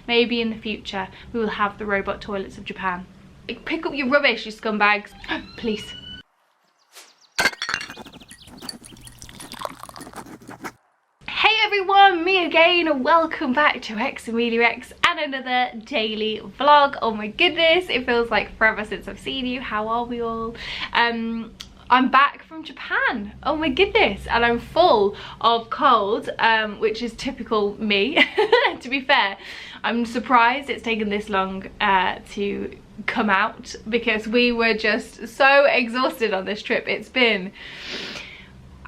maybe in the future we will have the robot toilets of Japan. Pick up your rubbish, you scumbags. Please. Hey everyone, me again. Welcome back to xameliax and another daily vlog. Oh my goodness, it feels like forever since I've seen you. How are we all? I'm back from Japan. Oh my goodness, and I'm full of cold, which is typical me. To be fair, I'm surprised it's taken this long to come out, because we were just so exhausted on this trip. It's been,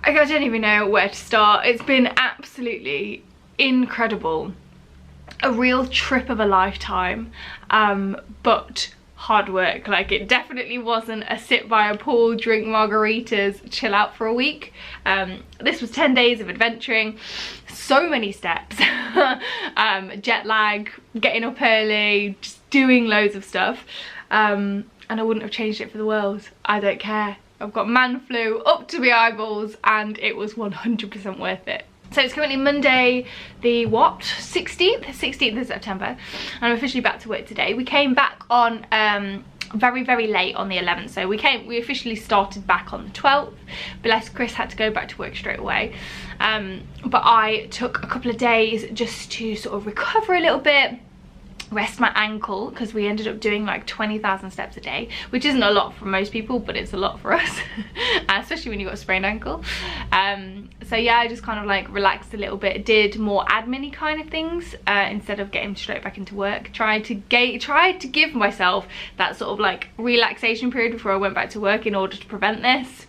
I don't even know where to start. It's been absolutely incredible, a real trip of a lifetime, but hard work. Like, it definitely wasn't a sit by a pool, drink margaritas, chill out for a week. This was 10 days of adventuring, so many steps, jet lag, getting up early, just doing loads of stuff, and I wouldn't have changed it for the world. I don't care. I've got man flu up to my eyeballs and it was 100% worth it. So it's currently Monday the 16th of September, and I'm officially back to work today. We came back on very late on the 11th, so we officially started back on the 12th. Bless Chris had to go back to work straight away, but I took a couple of days just to sort of recover a little bit, rest my ankle, because we ended up doing like 20,000 steps a day, which isn't a lot for most people, but it's a lot for us, especially when you've got a sprained ankle. So yeah, I just kind of like relaxed a little bit, did more admin-y kind of things instead of getting straight back into work. Tried to give myself that sort of like relaxation period before I went back to work in order to prevent this.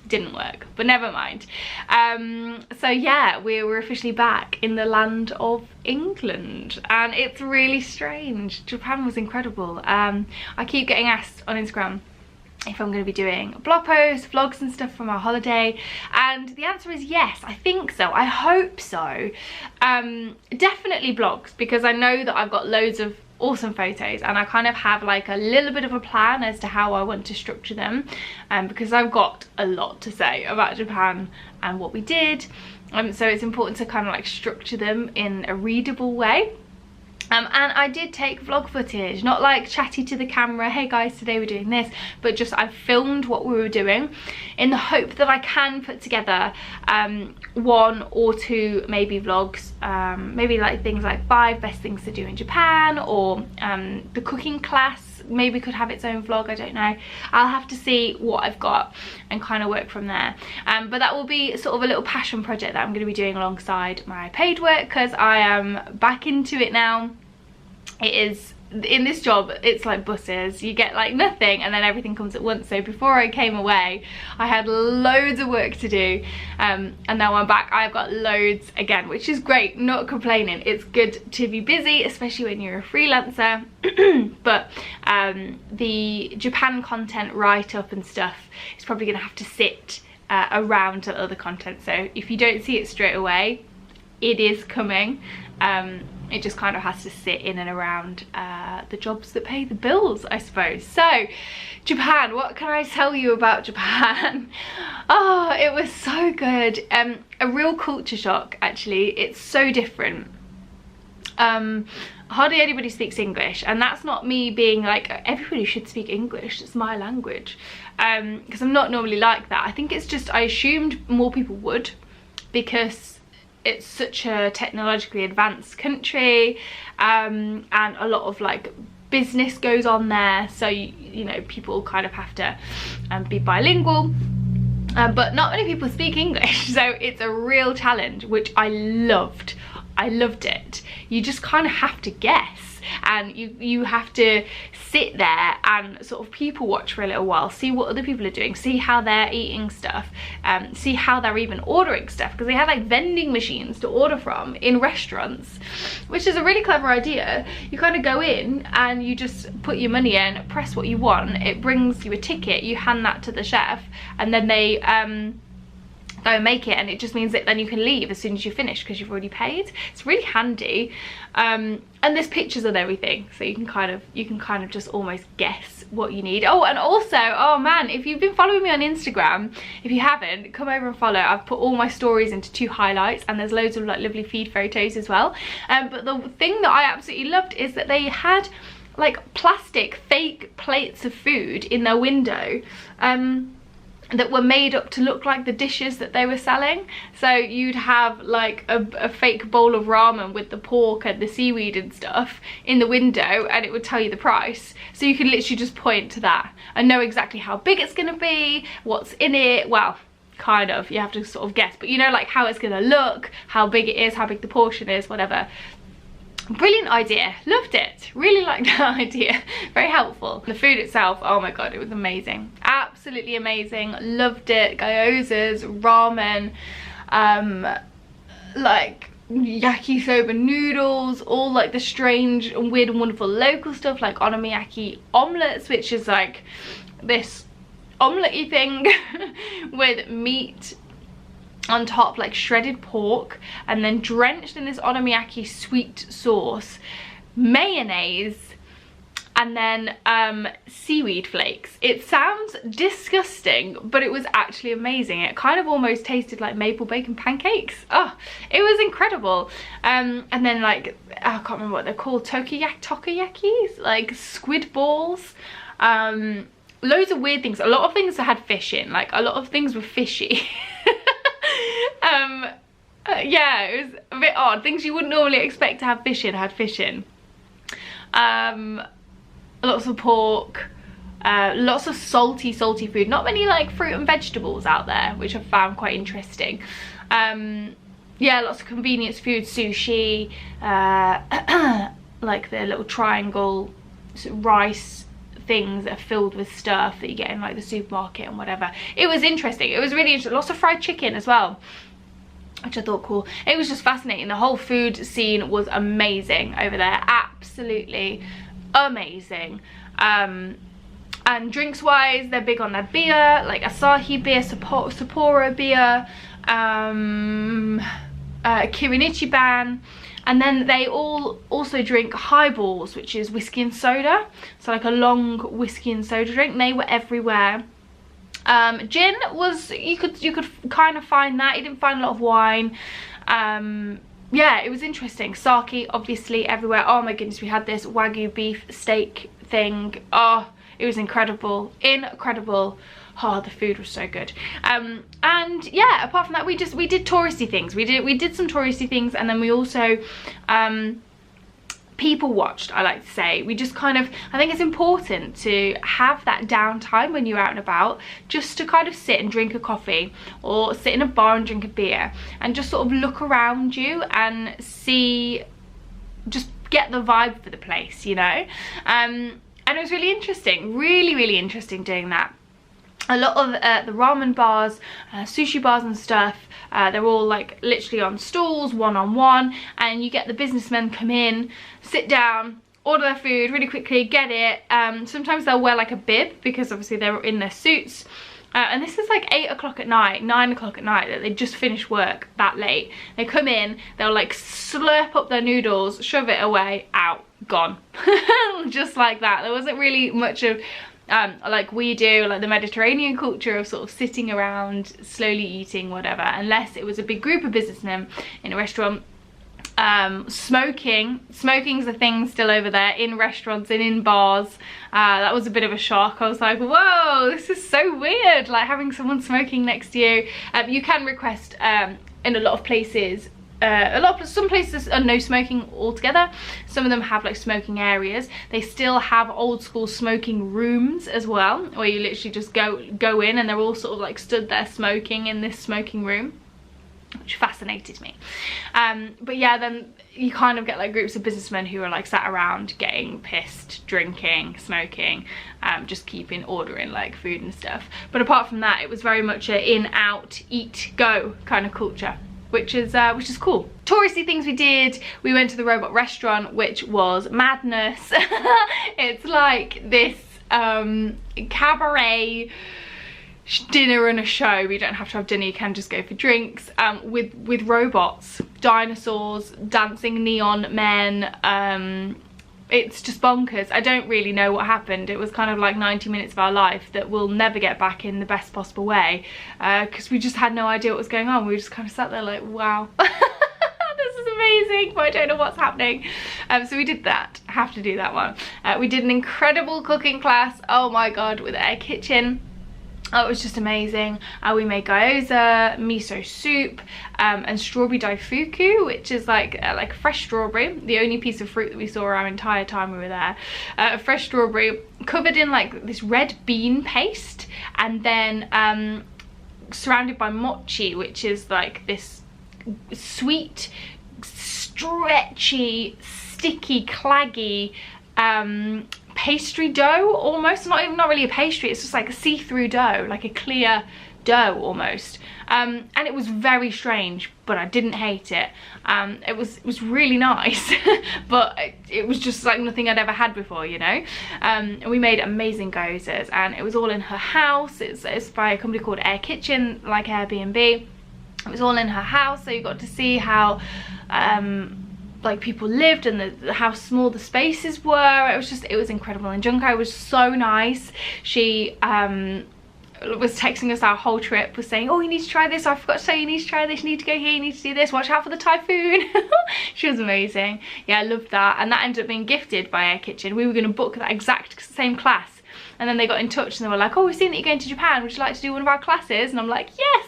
Didn't work, but never mind. So yeah, we were officially back in the land of England, and it's really strange. Japan was incredible. I keep getting asked on Instagram if I'm going to be doing blog posts, vlogs and stuff from our holiday, and the answer is yes. I think so, I hope so. Definitely vlogs, because I know that I've got loads of awesome photos, and I kind of have like a little bit of a plan as to how I want to structure them, because I've got a lot to say about Japan and what we did, so it's important to kind of like structure them in a readable way. And I did take vlog footage, not like chatty to the camera, hey guys, today we're doing this, but just I filmed what we were doing in the hope that I can put together 1 or 2 maybe vlogs, maybe like things like 5 best things to do in Japan, or the cooking class maybe could have its own vlog. I don't know, I'll have to see what I've got and kind of work from there. But that will be sort of a little passion project that I'm going to be doing alongside my paid work, because I am back into it now. It is, in this job, it's like buses. You get like nothing and then everything comes at once. So before I came away, I had loads of work to do, and now I'm back, I've got loads again, which is great, not complaining. It's good to be busy, especially when you're a freelancer. But the Japan content write-up and stuff is probably gonna have to sit around the other content. So if you don't see it straight away, it is coming. It just kind of has to sit in and around the jobs that pay the bills, I suppose. So Japan, what can I tell you about Japan? Oh, it was so good. A real culture shock, actually. It's so different. Hardly anybody speaks English, and that's not me being like everybody should speak English, it's my language, because I'm not normally like that. I think it's just I assumed more people would, because it's such a technologically advanced country, and a lot of like business goes on there, so you know, people kind of have to be bilingual, but not many people speak English, so it's a real challenge, which I loved. I loved it. You just kind of have to guess, and you have to sit there and sort of people watch for a little while, see what other people are doing, see how they're eating stuff, see how they're even ordering stuff, because they have like vending machines to order from in restaurants, which is a really clever idea. You kind of go in and you just put your money in, press what you want, it brings you a ticket, you hand that to the chef, and then they go and make it, and it just means that then you can leave as soon as you finish because you've already paid. It's really handy. And there's pictures and everything, so you can kind of just almost guess what you need. Oh, and also, oh man, if you've been following me on Instagram, if you haven't, come over and follow. I've put all my stories into 2 highlights, and there's loads of like lovely feed photos as well. But the thing that I absolutely loved is that they had like plastic fake plates of food in their window, that were made up to look like the dishes that they were selling. So you'd have like a fake bowl of ramen with the pork and the seaweed and stuff in the window, and it would tell you the price. So you can literally just point to that and know exactly how big it's gonna be, what's in it. Well, kind of, you have to sort of guess, but you know, like how it's gonna look, how big it is, how big the portion is, whatever. Brilliant idea, loved it, really liked that idea, very helpful. The food itself, oh my god, it was amazing, absolutely amazing, loved it. Gyozas, ramen, like yakisoba noodles, all like the strange and weird and wonderful local stuff, like onomiyaki omelets, which is like this omelette-y thing with meat on top, like shredded pork, and then drenched in this onomiyaki sweet sauce, mayonnaise, and then seaweed flakes. It sounds disgusting, but it was actually amazing. It kind of almost tasted like maple bacon pancakes. Oh, it was incredible. And then like, I can't remember what they're called, takoyakis, like squid balls. Loads of weird things. A lot of things that had fish in, like a lot of things were fishy. Yeah, it was a bit odd. Things you wouldn't normally expect to have fish in had fish in. Lots of pork, lots of salty food. Not many like fruit and vegetables out there, which I found quite interesting. Yeah, lots of convenience food, sushi, like the little triangle rice things that are filled with stuff that you get in like the supermarket and whatever. It was interesting, it was really interesting. Lots of fried chicken as well, which I thought cool. It was just fascinating. The whole food scene was amazing over there, absolutely amazing. And drinks wise, they're big on their beer, like Asahi beer, Sapporo beer, Kirin Ichiban. And then they all also drink highballs, which is whiskey and soda. So like a long whiskey and soda drink. They were everywhere. Gin was, you could kind of find that. You didn't find a lot of wine. Yeah, it was interesting. Sake, obviously, everywhere. Oh my goodness, we had this Wagyu beef steak thing. Oh, it was incredible. Incredible. Oh, the food was so good. And yeah, apart from that, we did touristy things. We did some touristy things, and then we also people watched, I like to say. We just kind of, I think it's important to have that downtime when you're out and about, just to kind of sit and drink a coffee, or sit in a bar and drink a beer, and just sort of look around you and see, just get the vibe for the place, you know. And it was really interesting, really interesting doing that. A lot of the ramen bars, sushi bars and stuff, they're all like literally on stools, one-on-one, and you get the businessmen come in, sit down, order their food really quickly, get it. Sometimes they'll wear like a bib because obviously they're in their suits. And this is like 8 o'clock at night, 9 o'clock at night, that they just finished work that late. They come in, they'll like slurp up their noodles, shove it away, out, gone. Just like that. There wasn't really much of like we do, like the Mediterranean culture of sort of sitting around, slowly eating, whatever, unless it was a big group of businessmen in a restaurant. Smoking's a thing still over there in restaurants and in bars. That was a bit of a shock. I was like, whoa, this is so weird, like having someone smoking next to you. You can request in a lot of places, some places are no smoking altogether. Some of them have like smoking areas. They still have old school smoking rooms as well, where you literally just go in and they're all sort of like stood there smoking in this smoking room, which fascinated me. But yeah, then you kind of get like groups of businessmen who are like sat around getting pissed, drinking, smoking, just ordering like food and stuff. But apart from that, it was very much a in, out, eat, go kind of culture, which is cool. Touristy things we did, we went to the robot restaurant, which was madness. It's like this cabaret dinner and a show. You don't have to have dinner, you can just go for drinks, with robots, dinosaurs, dancing neon men. It's just bonkers. I don't really know what happened. It was kind of like 90 minutes of our life that we'll never get back in the best possible way, because we just had no idea what was going on. We just kind of sat there like, wow. This is amazing, but I don't know what's happening. So we did that. I have to do that one. We did an incredible cooking class, oh my god, with Air Kitchen. Oh, it was just amazing. We made gyoza, miso soup, and strawberry daifuku, which is like fresh strawberry, the only piece of fruit that we saw our entire time we were there. Fresh strawberry covered in like this red bean paste, and then surrounded by mochi, which is like this sweet, stretchy, sticky, claggy pastry dough almost. Not really a pastry, it's just like a see-through dough, like a clear dough almost, and it was very strange, but I didn't hate it. It was really nice, but it was just like nothing I'd ever had before, you know. And we made amazing gyozas, and it was all in her house. It's by a company called Air Kitchen, like Airbnb. It was all in her house, so you got to see how like people lived, and how small the spaces were. It was incredible. And Junkai was so nice. She was texting us our whole trip, was saying, oh, you need to try this, I forgot to say, you need to try this, you need to go here, you need to do this, watch out for the typhoon. She was amazing. Yeah, I loved that. And that ended up being gifted by Air Kitchen. We were going to book that exact same class, and then they got in touch and they were like, oh, we've seen that you're going to Japan, would you like to do one of our classes? And I'm like, yes.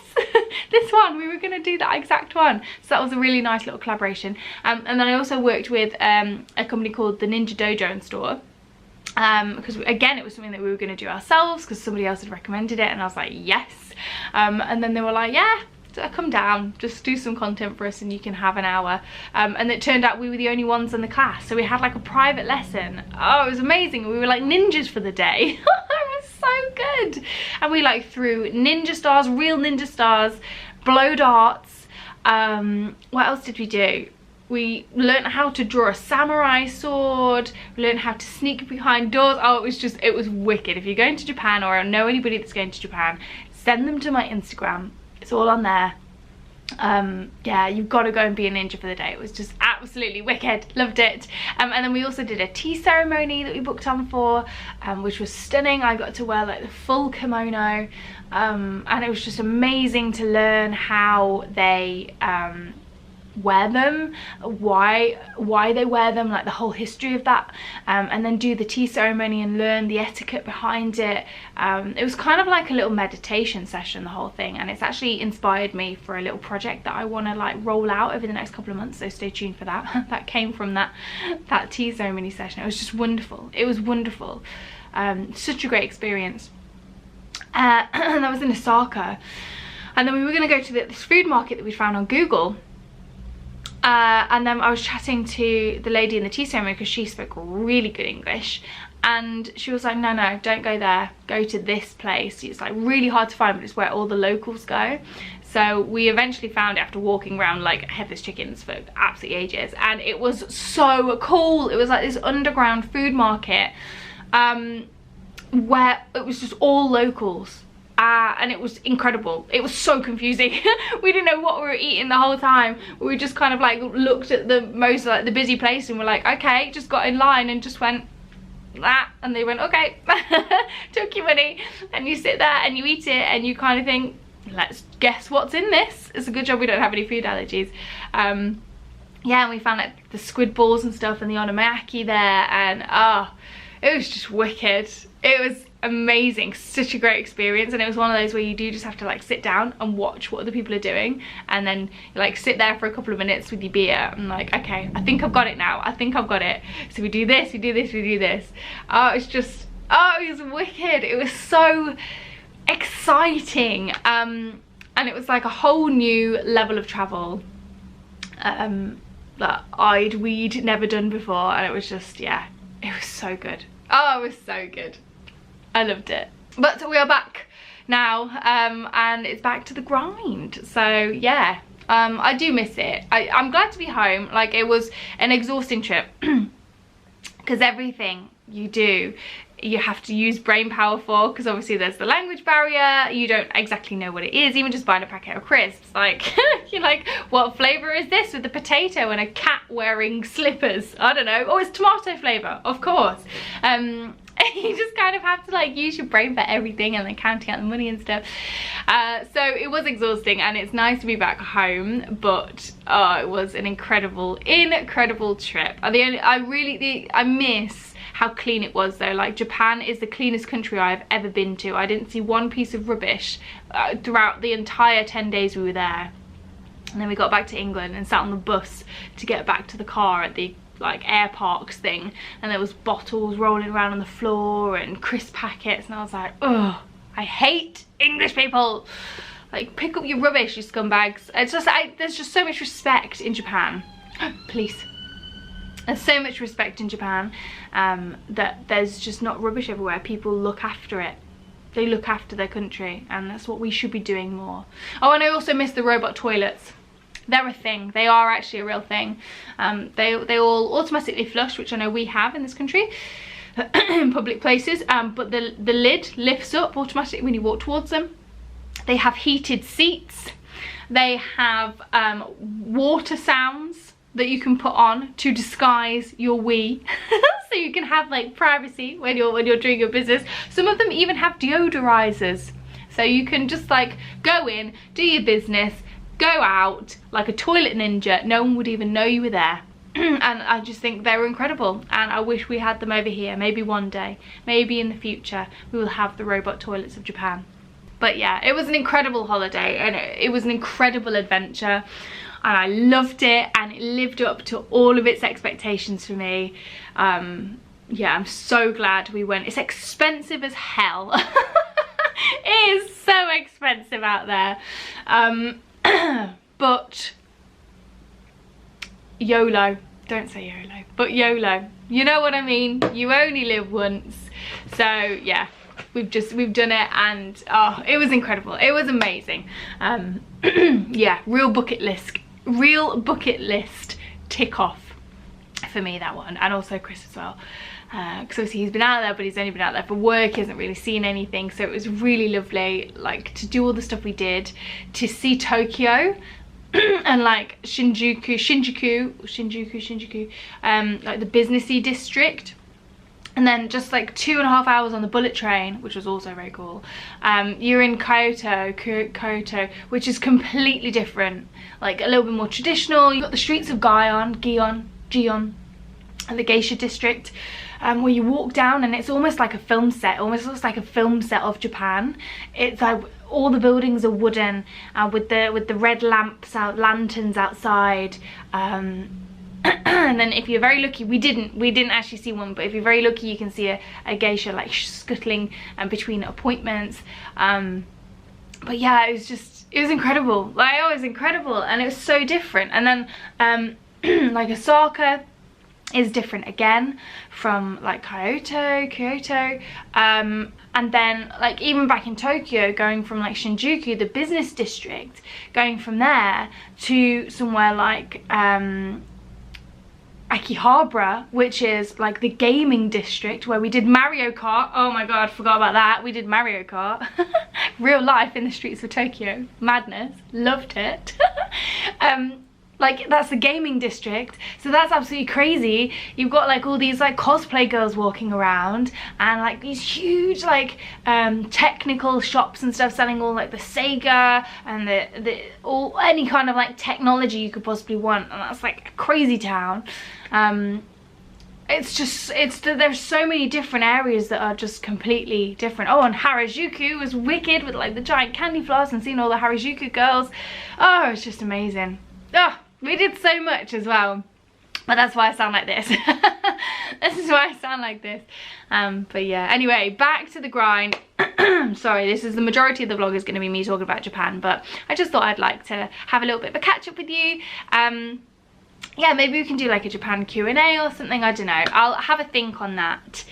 This one, we were going to do that exact one. So that was a really nice little collaboration. And then I also worked with a company called the Ninja Dojo and Store, because again, it was something that we were going to do ourselves because somebody else had recommended it, and I was like, yes. And then they were like, yeah, come down, just do some content for us and you can have an hour. And it turned out we were the only ones in the class, so we had like a private lesson. Oh, it was amazing. We were like ninjas for the day. It was so good. And we like threw ninja stars, real ninja stars, blow darts. What else did we do? We learned how to draw a samurai sword. We learned how to sneak behind doors. Oh, it was wicked. If you're going to Japan, or know anybody that's going to Japan, send them to my Instagram. It's all on there. Yeah, you've got to go and be a ninja for the day. It was just absolutely wicked. Loved it. And then we also did a tea ceremony that we booked on for, which was stunning. I got to wear like the full kimono, and it was just amazing to learn how they wear them, why they wear them, like the whole history of that, and then do the tea ceremony and learn the etiquette behind it. It was kind of like a little meditation session, the whole thing, and it's actually inspired me for a little project that I want to like roll out over the next couple of months, so stay tuned for that. That came from that tea ceremony session. It was just wonderful. It was wonderful. Such a great experience. And that was in Osaka, and then we were going to go to this food market that we found on Google. And then I was chatting to the lady in the tea ceremony because she spoke really good English, and she was like, no, don't go there, go to this place. It's like really hard to find, but it's where all the locals go. So we eventually found it after walking around like Headless Chickens for absolutely ages, and it was so cool. It was like this underground food market, where it was just all locals. And it was incredible. It was so confusing. We didn't know what we were eating the whole time. We just kind of like looked at the most like the busy place and we're like, okay, just got in line and just went that, and they went, okay. Took your money, and you sit there and you eat it and you kind of think, let's guess what's in this. It's a good job we don't have any food allergies. Yeah, and we found like the squid balls and stuff and the onomiyaki there, and it was just wicked. It was amazing, such a great experience. And it was one of those where you do just have to like sit down and watch what other people are doing, and then you like sit there for a couple of minutes with your beer and like, okay, I think I've got it now, I think I've got it. So we do this, we do this, we do this. It's just, it was wicked. It was so exciting, and it was like a whole new level of travel that we'd never done before, and it was just, yeah, it was so good. Oh, it was so good. I loved it. But we are back now, and it's back to the grind. So yeah, I do miss it. I'm glad to be home. Like, it was an exhausting trip because everything you do you have to use brain power for, because obviously there's the language barrier. You don't exactly know what it is. Even just buying a packet of crisps, like you're like, what flavour is this with a potato and a cat wearing slippers? I don't know. Oh, it's tomato flavour, of course. You just kind of have to like use your brain for everything, and then counting out the money and stuff. So it was exhausting, and it's nice to be back home, but it was an incredible trip. I miss how clean it was though. Like, Japan is the cleanest country I've ever been to. I didn't see one piece of rubbish throughout the entire 10 days we were there. And then we got back to England and sat on the bus to get back to the car at the like air parks thing, and there was bottles rolling around on the floor and crisp packets, and I was like, oh, I hate English people. Like, pick up your rubbish, you scumbags. It's just, there's just so much respect in Japan. Please. There's so much respect in Japan that there's just not rubbish everywhere. People look after it. They look after their country, and that's what we should be doing more. Oh, and I also miss the robot toilets. They're a thing. They are actually a real thing. They all automatically flush, which I know we have in this country in public places, but the lid lifts up automatically when you walk towards them. They have heated seats. They have water sounds that you can put on to disguise your wee. So you can have like privacy when you're doing your business. Some of them even have deodorizers, so you can just like go in, do your business, go out like a toilet ninja. No one would even know you were there. And I just think they're incredible, and I wish we had them over here. Maybe one day, maybe in the future, we will have the robot toilets of Japan. But yeah, it was an incredible holiday, and it was an incredible adventure, and I loved it, and it lived up to all of its expectations for me. Yeah, I'm so glad we went. It's expensive as hell. It is so expensive out there. But YOLO. Don't say YOLO, but YOLO. You know what I mean? You only live once. So yeah, we've done it, and oh, it was incredible. It was amazing. Yeah, real bucket list tick off for me, that one, and also Chris as well. Because obviously he's been out there, but he's only been out there for work. He hasn't really seen anything, so it was really lovely, like, to do all the stuff we did, to see Tokyo and like Shinjuku, like the businessy district, and then just like 2.5 hours on the bullet train, which was also very cool. You're in Kyoto, which is completely different, like a little bit more traditional. You've got the streets of Gion, and the geisha district, where you walk down and it's almost like a film set. Almost looks like a film set of Japan. It's like all the buildings are wooden, with the red lanterns outside. And then if you're very lucky, we didn't actually see one, but if you're very lucky, you can see a geisha like scuttling between appointments. But yeah, it was incredible. Like, it was incredible, and it was so different. And then like Osaka is different again from like Kyoto, and then like even back in Tokyo, going from like Shinjuku, the business district, going from there to somewhere like Akihabara, which is like the gaming district where we did Mario Kart. Oh my god, forgot about that. We did Mario Kart. Real life in the streets of Tokyo. Madness. Loved it. Like, that's the gaming district, so that's absolutely crazy. You've got like all these like cosplay girls walking around, and like these huge like technical shops and stuff selling all like the Sega and all any kind of like technology you could possibly want, and that's like a crazy town. There's so many different areas that are just completely different. Oh, and Harajuku was wicked with like the giant candy floss, and seeing all the Harajuku girls. Oh, it's just amazing. Oh, we did so much as well, but that's why I sound like this. This is why I sound like this. But yeah, anyway, back to the grind. Sorry, this is the majority of the vlog is going to be me talking about Japan, but I just thought I'd like to have a little bit of a catch up with you. Yeah, maybe we can do like a Japan Q&A or something, I don't know. I'll have a think on that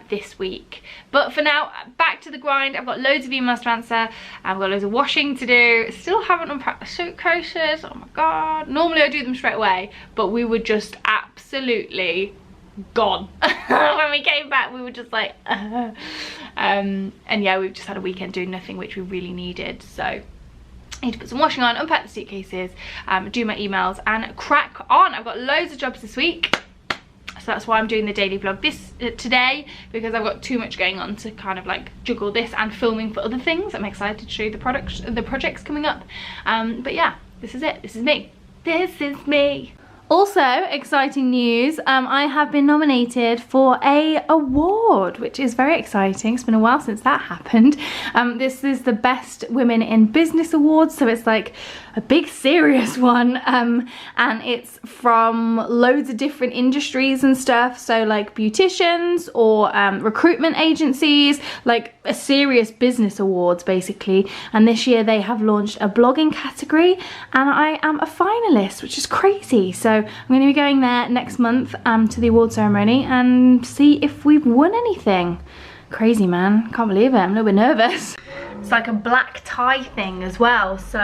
this week. But for now, back to the grind. I've got loads of emails to answer. I've got loads of washing to do. Still haven't unpacked the suitcases. Oh my god. Normally I do them straight away, but we were just absolutely gone when we came back, we were just like, and yeah, we've just had a weekend doing nothing, which we really needed. So I need to put some washing on, unpack the suitcases, do my emails and crack on. I've got loads of jobs this week. So that's why I'm doing the daily vlog today, because I've got too much going on to kind of like juggle this and filming for other things. I'm excited to show you the projects coming up. But yeah, this is it. This is me. This is me. Also, exciting news, I have been nominated for a award, which is very exciting. It's been a while since that happened. This is the Best Women in Business Awards, so it's like a big serious one, and it's from loads of different industries and stuff, so like beauticians or recruitment agencies, like a serious business awards basically. And this year they have launched a blogging category and I am a finalist, which is crazy. So I'm going to be going there next month to the award ceremony and see if we've won anything. Crazy, man, can't believe it. I'm a little bit nervous. It's like a black tie thing as well, so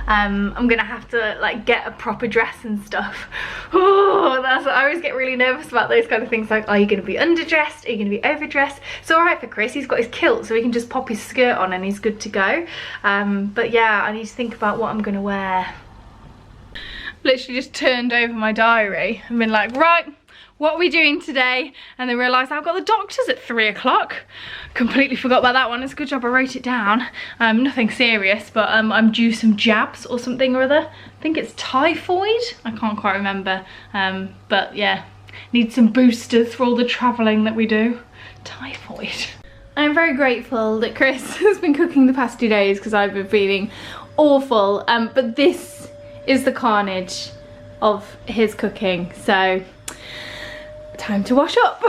I'm gonna have to like get a proper dress and stuff. Oh, I always get really nervous about those kind of things, like, are you gonna be underdressed, are you gonna be overdressed? It's all right for Chris, he's got his kilt, so he can just pop his skirt on and he's good to go. But yeah, I need to think about what I'm gonna wear. Literally just turned over my diary and been like, right, what are we doing today? And then realised I've got the doctors at 3 o'clock. Completely forgot about that one. It's a good job I wrote it down. Nothing serious, but I'm due some jabs or something or other. I think it's typhoid. I can't quite remember. But yeah, need some boosters for all the travelling that we do. Typhoid. I'm very grateful that Chris has been cooking the past 2 days because I've been feeling awful. But this is the carnage of his cooking. So time to wash up.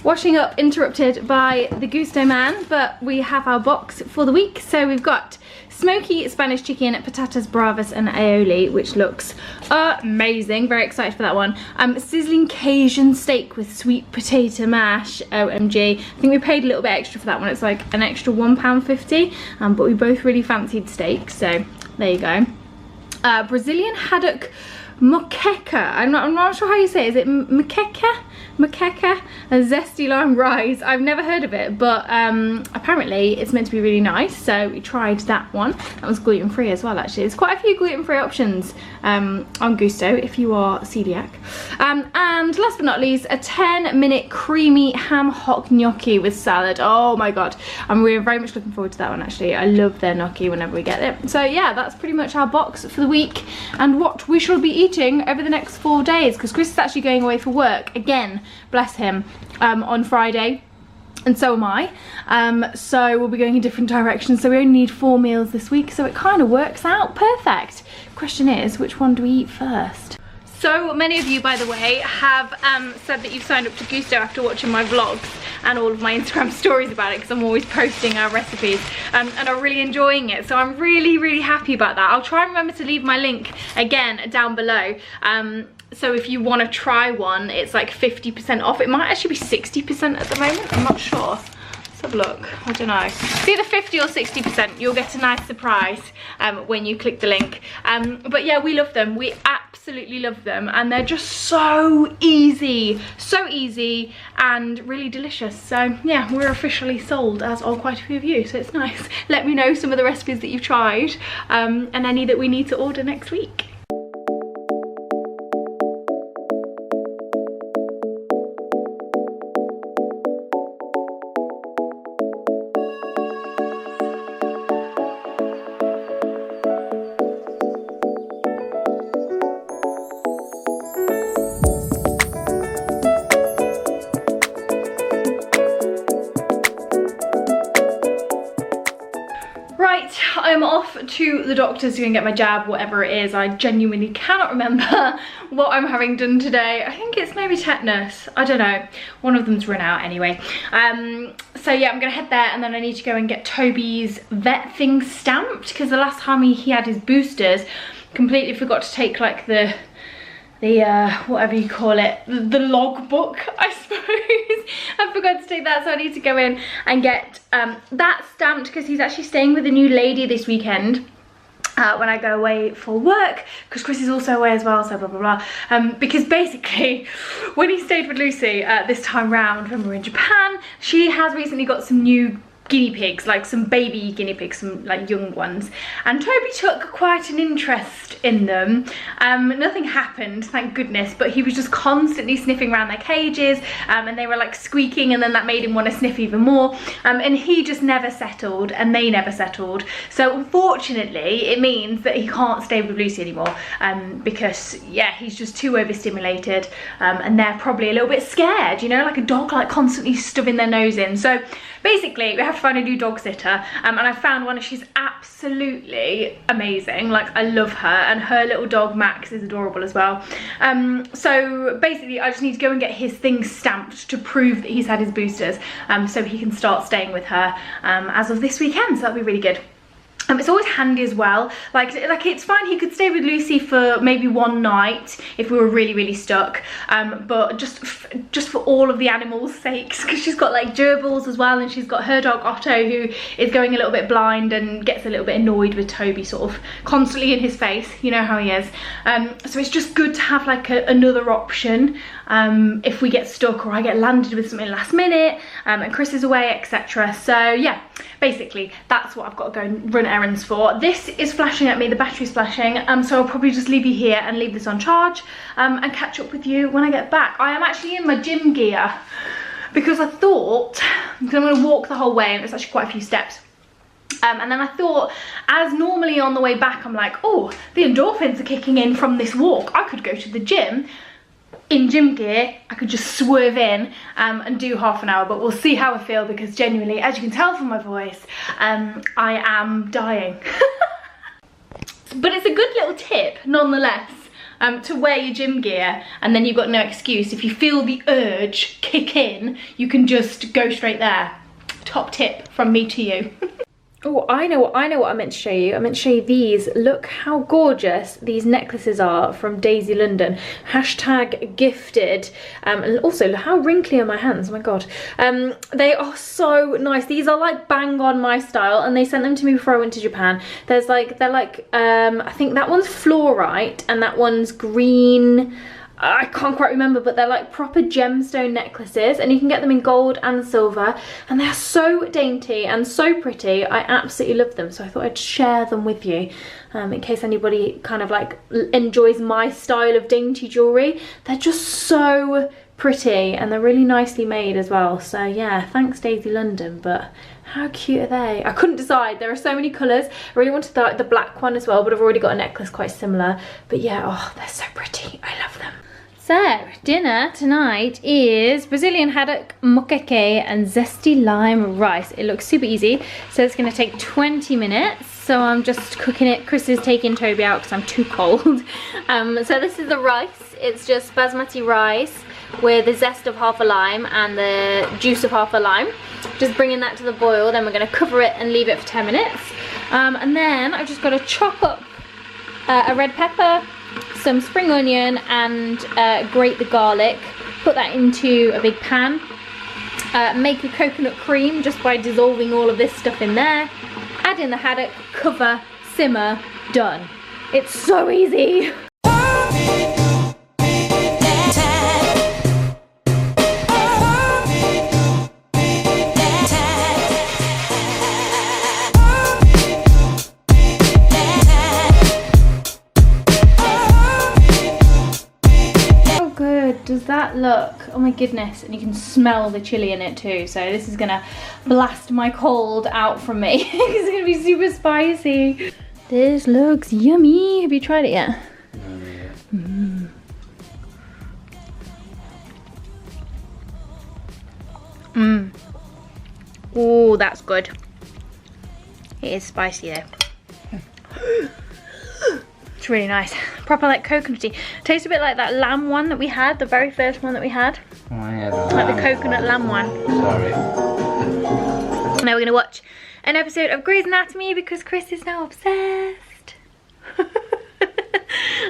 Washing up interrupted by the Gusto man, but we have our box for the week. So we've got smoky Spanish chicken, patatas bravas and aioli, which looks amazing. Very excited for that one. Sizzling Cajun steak with sweet potato mash. OMG. I think we paid a little bit extra for that one. It's like an extra £1.50, but we both really fancied steak, so there you go. Brazilian haddock moqueca. I'm not sure how you say it. Is it moqueca? Moqueca, a zesty lime rise. I've never heard of it, but apparently it's meant to be really nice, so we tried that one. That was gluten-free as well, actually. There's quite a few gluten-free options on Gusto if you are celiac. And last but not least, a 10-minute creamy ham hock gnocchi with salad. Oh my god, we're very much looking forward to that one, actually. I love their gnocchi whenever we get it. So yeah, that's pretty much our box for the week and what we shall be eating over the next 4 days, because Chris is actually going away for work again, bless him, on Friday, and so am I. So we'll be going in different directions, so we only need 4 meals this week, so it kind of works out perfect. Question is, which one do we eat first? So many of you, by the way, have said that you've signed up to Gusto after watching my vlogs and all of my Instagram stories about it, because I'm always posting our recipes and are really enjoying it. So I'm really happy about that. I'll try and remember to leave my link again down below. So if you want to try one, it's like 50% off. It might actually be 60% at the moment, I'm not sure. Let's have a look, I don't know. It's either 50 or 60%. You'll get a nice surprise when you click the link. But yeah, we love them. We absolutely love them. And they're just so easy and really delicious. So yeah, we're officially sold, as are quite a few of you. So it's nice. Let me know some of the recipes that you've tried and any that we need to order next week. I'm off to the doctor's to go and get my jab, whatever it is. I genuinely cannot remember what I'm having done today. I think it's maybe tetanus, I don't know. One of them's run out anyway. So yeah, I'm gonna head there, and then I need to go and get Toby's vet thing stamped, because the last time he had his boosters, completely forgot to take like the whatever you call it, the log book, I suppose. I forgot to take that, so I need to go in and get that stamped, because he's actually staying with a new lady this weekend. when I go away for work, because Chris is also away as well, so blah blah blah. Because basically, when he stayed with Lucy this time round when we were in Japan, she has recently got some new guinea pigs, like some baby guinea pigs, some like young ones, and Toby took quite an interest in them. Nothing happened, thank goodness, but he was just constantly sniffing around their cages, and they were like squeaking, and then that made him want to sniff even more, and he just never settled, and they never settled. So unfortunately it means that he can't stay with Lucy anymore, because yeah, he's just too overstimulated, and they're probably a little bit scared, you know, like a dog like constantly stuffing their nose in. So basically we have to find a new dog sitter, and I found one, and she's absolutely amazing. Like, I love her, and her little dog Max is adorable as well. So basically I just need to go and get his things stamped to prove that he's had his boosters, so he can start staying with her as of this weekend, so that'll be really good. It's always handy as well, like it's fine, he could stay with Lucy for maybe one night if we were really stuck, but just for all of the animals' sakes, because she's got like gerbils as well, and she's got her dog Otto, who is going a little bit blind and gets a little bit annoyed with Toby sort of constantly in his face, you know how he is. So it's just good to have like another option if we get stuck, or I get landed with something last minute, and Chris is away, etc. So yeah, basically that's what I've got to go and run errands for. This is flashing at me, the battery's flashing, so I'll probably just leave you here and leave this on charge, and catch up with you when I get back. I am actually in my gym gear because I thought, because I'm going to walk the whole way, and it's actually quite a few steps. And then I thought, as normally on the way back I'm like, oh, the endorphins are kicking in from this walk, I could go to the gym in gym gear, I could just swerve in and do half an hour, but we'll see how I feel, because genuinely, as you can tell from my voice, I am dying. But it's a good little tip nonetheless, to wear your gym gear, and then you've got no excuse. If you feel the urge kick in, you can just go straight there. Top tip from me to you. Oh, I know what I meant to show you. I meant to show you these. Look how gorgeous these necklaces are from Daisy London. Hashtag gifted. And also, how wrinkly are my hands? Oh my god. They are so nice. These are like bang on my style, and they sent them to me before I went to Japan. There's like, they're like, I think that one's fluorite and that one's green. I can't quite remember, but they're like proper gemstone necklaces, and you can get them in gold and silver, and they're so dainty and so pretty. I absolutely love them, so I thought I'd share them with you, in case anybody kind of like enjoys my style of dainty jewellery. They're just so pretty, and they're really nicely made as well. So yeah, thanks Daisy London. But how cute are they? I couldn't decide, there are so many colours. I really wanted the black one as well, but I've already got a necklace quite similar. But yeah, oh, they're so pretty, I love them. So, dinner tonight is Brazilian haddock, moqueque, and zesty lime rice. It looks super easy, so it's going to take 20 minutes. So I'm just cooking it. Chris is taking Toby out because I'm too cold. So this is the rice. It's just basmati rice with the zest of half a lime and the juice of half a lime. Just bringing that to the boil. Then we're going to cover it and leave it for 10 minutes. And then I've just got to chop up a red pepper, some spring onion, and grate the garlic. Put that into a big pan. Make a coconut cream just by dissolving all of this stuff in there. Add in the haddock, cover, simmer, done. It's so easy. Does that look? Oh my goodness, and you can smell the chili in it too, so this is gonna blast my cold out from me. It's gonna be super spicy. This looks yummy. Have you tried it yet? No. Oh, that's good. It is spicy though. It's really nice. Proper like coconutty. Tastes a bit like that lamb one that we had, the very first one that we had. Oh yeah, like the coconut lamb one. Sorry. Now we're gonna watch an episode of Grey's Anatomy because Chris is now obsessed.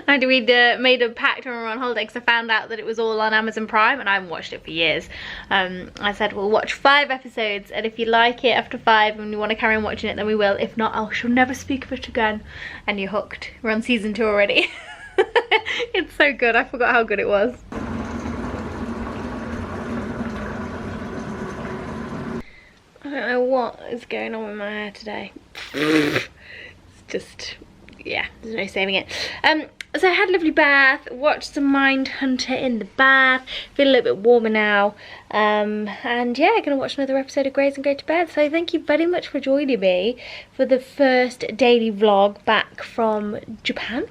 We'd made a pact when we were on holiday because I found out that it was all on Amazon Prime and I haven't watched it for years. I said we'll watch 5 episodes, and if you like it after 5 and you want to carry on watching it, then we will. If not, I shall never speak of it again. And you're hooked. We're on season 2 already. It's so good. I forgot how good it was. I don't know what is going on with my hair today. It's just, yeah, there's no saving it. So I had a lovely bath, watched some Mindhunter in the bath, feel a little bit warmer now. And yeah, gonna watch another episode of Grey's and go to bed. So thank you very much for joining me for the first daily vlog back from Japan.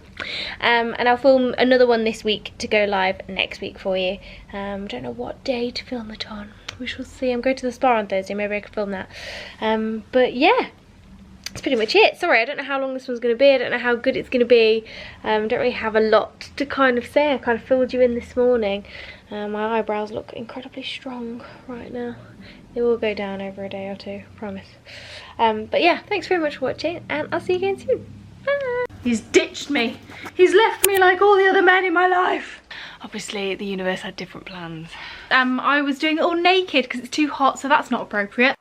And I'll film another one this week to go live next week for you. Don't know what day to film it on. We shall see. I'm going to the spa on Thursday, maybe I could film that. But yeah, that's pretty much it. Sorry, I don't know how long this one's going to be. I don't know how good it's going to be. Don't really have a lot to kind of say. I kind of filled you in this morning. My eyebrows look incredibly strong right now. They will go down over a day or two, promise. But yeah, thanks very much for watching, and I'll see you again soon. Bye. He's ditched me. He's left me like all the other men in my life. Obviously, the universe had different plans. I was doing it all naked because it's too hot, so that's not appropriate.